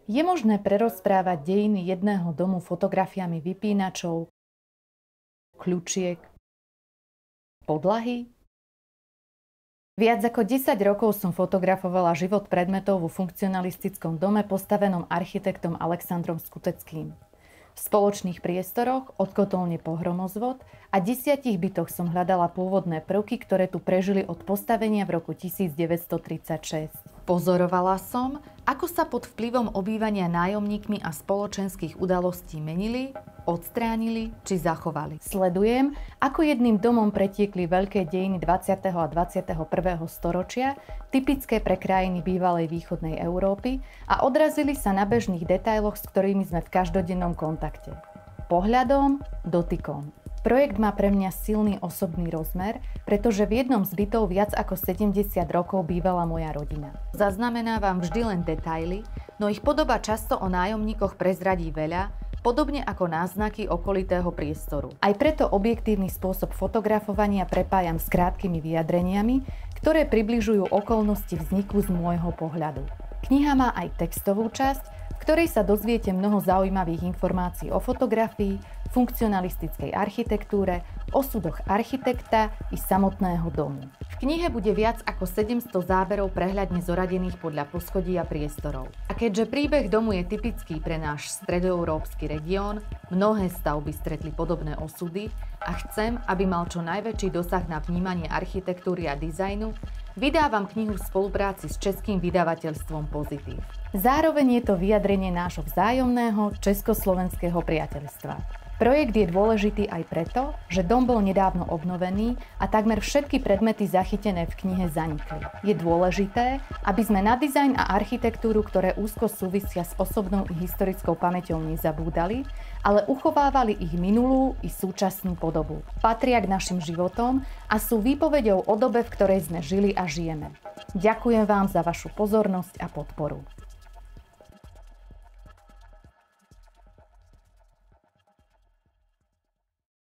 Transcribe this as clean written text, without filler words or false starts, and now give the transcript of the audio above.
Je možné prerozprávať dejiny jedného domu fotografiami vypínačov, kľučiek, podlahy? Viac ako 10 rokov som fotografovala život predmetov vo funkcionalistickom dome postavenom architektom Alexandrom Skuteckým. V spoločných priestoroch od kotolne po hromozvod a 10 bytoch som hľadala pôvodné prvky, ktoré tu prežili od postavenia v roku 1936. Pozorovala som, ako sa pod vplyvom obývania nájomníkmi a spoločenských udalostí menili, odstránili či zachovali. Sledujem, ako jedným domom pretiekli veľké dejiny 20. a 21. storočia, typické pre krajiny bývalej východnej Európy a odrazili sa na bežných detailoch, s ktorými sme v každodennom kontakte. Pohľadom, dotykom. Projekt má pre mňa silný osobný rozmer, pretože v jednom z bytov viac ako 70 rokov bývala moja rodina. Zaznamenávam vždy len detaily, no ich podoba často o nájomníkoch prezradí veľa, podobne ako náznaky okolitého priestoru. Aj preto objektívny spôsob fotografovania prepájam s krátkými vyjadreniami, ktoré približujú okolnosti vzniku z môjho pohľadu. Kniha má aj textovú časť, v ktorej sa dozviete mnoho zaujímavých informácií o fotografii, funkcionalistickej architektúre, osudoch architekta i samotného domu. V knihe bude viac ako 700 záberov prehľadne zoradených podľa poschodí a priestorov. A keďže príbeh domu je typický pre náš stredoeurópsky región, mnohé stavby stretli podobné osudy a chcem, aby mal čo najväčší dosah na vnímanie architektúry a dizajnu, vydávam knihu v spolupráci s českým vydavateľstvom Pozitív. Zároveň je to vyjadrenie nášho vzájomného československého priateľstva. Projekt je dôležitý aj preto, že dom bol nedávno obnovený a takmer všetky predmety zachytené v knihe zanikli. Je dôležité, aby sme na dizajn a architektúru, ktoré úzko súvisia s osobnou i historickou pamäťou, nezabúdali, ale uchovávali ich minulú i súčasnú podobu. Patria k našim životom a sú výpovedou o dobe, v ktorej sme žili a žijeme. Ďakujem vám za vašu pozornosť a podporu.